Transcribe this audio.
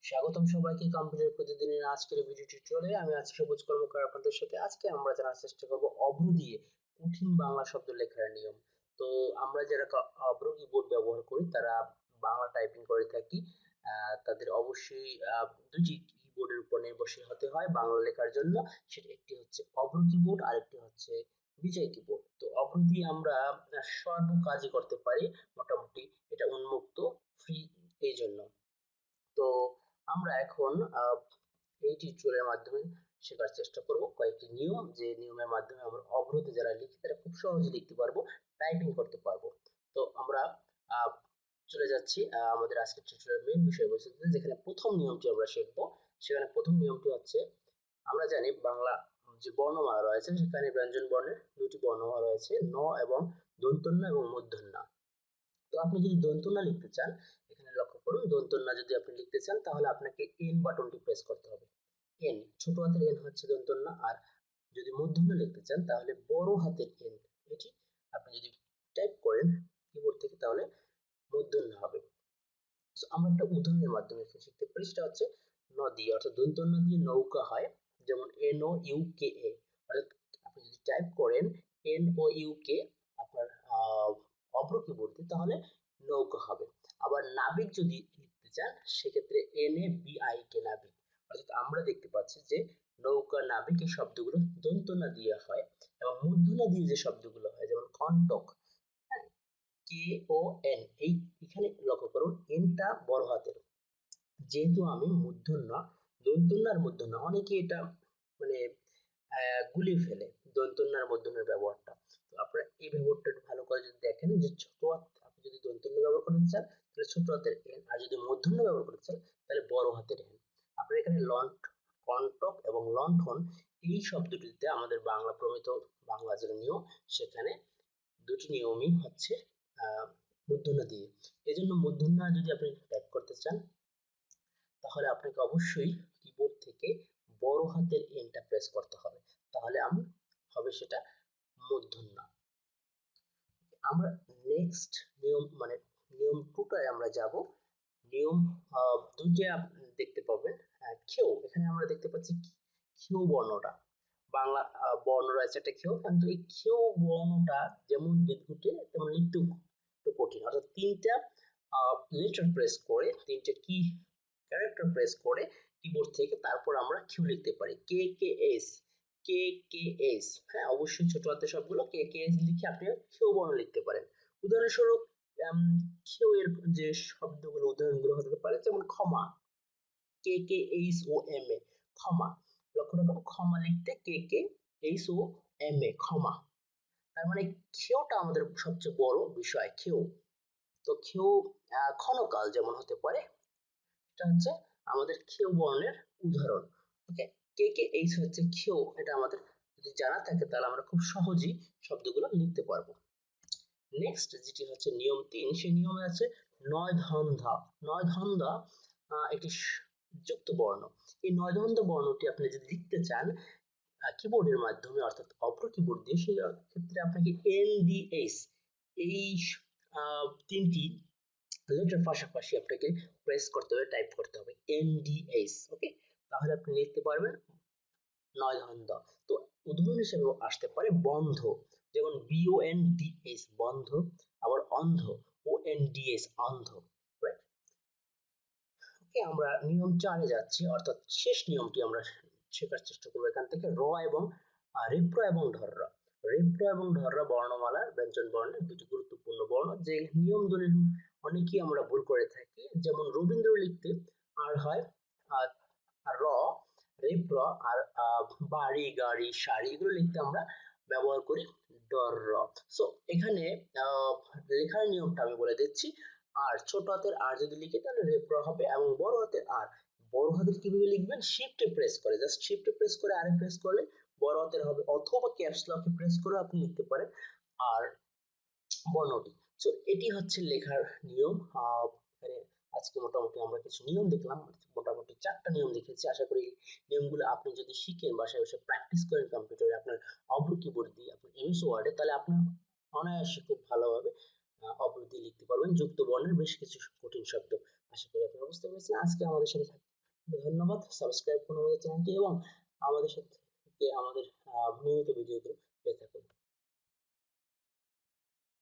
স্বাগতম সবাইকে কম্পিউটার প্রতিদিনের আজকের ভিডিও টিউটোরিয়ালে। আমি আছি সবুজ কর্মকার আপনাদের সাথে। আজকে আমরা জানার চেষ্টা করব অভ্র দিয়ে কঠিন বাংলা শব্দ লেখার নিয়ম। তো আমরা যারা অভ্র কিবোর্ড ব্যবহার করি তারা বাংলা টাইপিং করে থাকি, তাদের অবশ্যই দুটি কিবোর্ডের উপর নির্ভরশীল হতে হয় বাংলা লেখার জন্য। সেটা একটি হচ্ছে অভ্র কিবোর্ড আর একটি হচ্ছে বিজয় কিবোর্ড। তো অভ্র দিয়ে আমরা সর্ব কাজই করতে পারি, মোটামুটি এটা উন্মুক্ত, ফ্রি, এই জন্য। তো আমরা এখন এই টিউটোরিয়ালের মাধ্যমে শেখার চেষ্টা করব কয়েকটি নিয়ম, যে নিয়মের মাধ্যমে আমরা অবরোধে যারা লিখি তারা খুব সহজে লিখতে পারবো, টাইপিং করতে পারবো। তো আমরা চলে যাচ্ছি আমাদের আজকের টিউটোরিয়ালের মেইন বিষয়বস্তুতে, যেখানে প্রথম নিয়মটি আমরা শিখবো। সেখানে প্রথম নিয়মটি হচ্ছে, আমরা জানি বাংলা যে বর্ণমালা রয়েছে সেখানে ব্যঞ্জন বর্ণের দুটি বর্ণমালা রয়েছে, ন এবং দন্তন্য এবং মূর্ধন্য। তো আপনি যদি দন্তন্য লিখতে চান, এখানে লক্ষ্য করুন, দন্তন্য যদি আপনি লিখতে চান তাহলে আপনাকে এন বাটনটি প্রেস করতে হবে। এন, ছোট হাতের এন হচ্ছে দন্তন্য। আর যদি মূর্ধন্য লিখতে চান তাহলে বড় হাতের এন, এটি আপনি যদি টাইপ করেন কিবোর্ড থেকে তাহলে মূর্ধন্য হবে। তো আমরা একটা উদাহরণের মাধ্যমে শিখতে পারি। সেটা হচ্ছে নদী, অর্থাৎ দন্তন্য দিয়ে নৌকা হয়, যেমন এন ও ইউ কে এ। অর্থাৎ আপনি যদি টাইপ করেন এন ও ইউ কে আপনার অভ্র কিবোর্ড দিয়ে, তাহলে নৌকা হবে। আবার নাবিক যদি লিখতে চান সেক্ষেত্রে N A B I K, নাবিক। অর্থাৎ আমরা দেখতে পাচ্ছি যে নৌকা, নাবিক এই শব্দগুলো দন্তন্য দিয়ে হয়, এবং মূর্ধন্য দিয়ে যে শব্দগুলো হয় যেমন কন্টক, কে ও এন, এই এখানে লক্ষ্য করুন এনটা বড় হাতের। যেহেতু আমি মূর্ধন্য, দন্তন্য আর মূর্ধন্য, অনেকে এটা মানে গুলিয়ে ফেলে দন্তন্য আর মূর্ধন্যের ব্যবহারটা। তো আপনারা এই ব্যবহারটা একটু ভালো করে যদি দেখেন, যে ছোট হাত আপনি যদি দন্তন্য ব্যবহার করতে চান তাহলে ছোট হাতের এন, আর যদি মূর্ধন্য ব্যবহার করতে চান তাহলে বড় হাতের এন। আপনার এখানে কন্টক এবং লণ্ঠন এই শব্দটিতে আমাদের বাংলা প্রমিত বাংলা যেটা নিয়ম, সেখানে দুটি নিয়মই হচ্ছে মূর্ধন্য দিয়ে। এই জন্য মূর্ধন্য যদি আপনি টাইপ করতে চান তাহলে আপনাকে অবশ্যই কিবোর্ড থেকে বড় হাতের এনটা প্রেস করতে হবে, তাহলে হবে সেটা মূর্ধন্য। আমরা নেক্সট নিয়ম, মানে নিয়ম 2টায় আমরা যাব। নিয়ম দুইটা দেখতে পাবেন। খেও, এখানে আমরা দেখতে পাচ্ছি খেও বর্ণটা, বাংলা বর্ণ রয়েছে একটা খেও, কিন্তু এই খেও বর্ণটা যেমন বিদ্যুটে তেমন লিখতেও একটু কঠিন। অর্থাৎ তিনটা লেটার প্রেস করে, তিনটা কি ক্যারেক্টার প্রেস করে কিবোর্ড থেকে তারপর আমরা কিউ লিখতে পারি, কে কে এস, কে কে এস। হ্যাঁ, অবশ্যই ছোট হাতের সবগুলো কে কে এস লিখে আপনি কিউ বর্ণ লিখতে পারেন। উদাহরণস্বরূপ কিউ এর যে শব্দগুলো, উদাহরণগুলো হতে পারে যেমন ক্ষমা, কে K H O M A, ক্ষমা। লক্ষ্য রাখুন, ক্ষমা লিখতে কে K H O M A, ক্ষমা। তার মানে খেওটা আমাদের সবচেয়ে বড় বিষয়, খেও। তো খেও ক্ষণকাল যেমন হতে পারে, এটা হচ্ছে আমাদের খেও বর্ণের উদাহরণ। ওকে, কে কে এইচ হচ্ছে খেও, এটা আমাদের যদি জানা থাকে তাহলে আমরা খুব সহজেই শব্দগুলো লিখতে পারবো। নেক্সট যেটি হচ্ছে নিয়ম 3, সেই নিয়মে আছে নয় ধন্ধা। নয় ধন্ধা একটি যুক্ত বর্ণ। এই নয় ধন্ধ বর্ণটি আপনি যদি লিখতে চান কিবোর্ডের মাধ্যমে, অর্থাৎ অভ্র কিবোর্ড দিয়ে, সেই ক্ষেত্রে আপনাকে এনডিএস এই তিনটি লেটার পাশাপাশি আপনাকে প্রেস করতে হবে, টাইপ করতে হবে এনডিএস। ওকে, তাহলে আপনি লিখতে পারবেন নয় ধন্ধ। তো উদাহরণ হিসেবে আসতে পারে বন্ধ, যেমন BONDS বন্ধ, আবার অন্ধ, ONDS অন্ধ। ওকে, আমরা নিয়ম 4 যাচ্ছি, অর্থাৎ শেষ নিয়মটি আমরা শেখার চেষ্টা করবো। এখান থেকে র এবং রেপ্র এবং ঢর্র। রেপ্র এবং ঢর্র বর্ণমালার ব্যঞ্জন বর্ণের দুটি গুরুত্বপূর্ণ বর্ণ, যে নিয়ম ধরে অনেকেই আমরা ভুল করে থাকি। যেমন রবীন্দ্র লিখতে আর হয় র, রেপ্র, আর বাড়ি, গাড়ি, শাড়ি এগুলো লিখতে আমরা ব্যবহার করি ডর। সো এখানে লেখার নিয়মটা আমি বলে দিচ্ছি। আর ছোট হাতের আর যদি লিখে তাহলে রেপ্র হবে, এবং বড় হাতের আর, বড় হাতের কিভাবে লিখবেন, শিফটে প্রেস করে, জাস্ট শিফটে প্রেস করে আরে প্রেস করলে বড় হাতের হবে, অথবা ক্যাপস লকে প্রেস করে আপনি লিখতে পারেন আর বর্ণটি। সো এটি হচ্ছে লেখার নিয়ম। এখানে আজকে মোটামুটি আমরা কিছু নিয়ম দেখলাম, মোটামুটি 4টা নিয়ম দেখেছি। আশা করি নিয়মগুলো আপনি যদি শিখেন, বাসায় বসে প্র্যাকটিস করেন কম্পিউটারে আপনার অভ্র কিবোর্ড দিয়ে, আপনার এমএস ওয়ার্ডে, তাহলে আপনি অনায়াসে খুব ভালোভাবে অভ্র দিয়ে লিখতে পারবেন যুক্ত বর্ণের বেশ কিছু কঠিন শব্দ। আশা করি আপনারা বুঝতে পেরেছেন। আজকে আমাদের সাথে ধন্যবাদ। সাবস্ক্রাইব করুন আমাদের চ্যানেলটি এবং আমাদের সাথে আমাদের নিয়মিত ভিডিওগুলো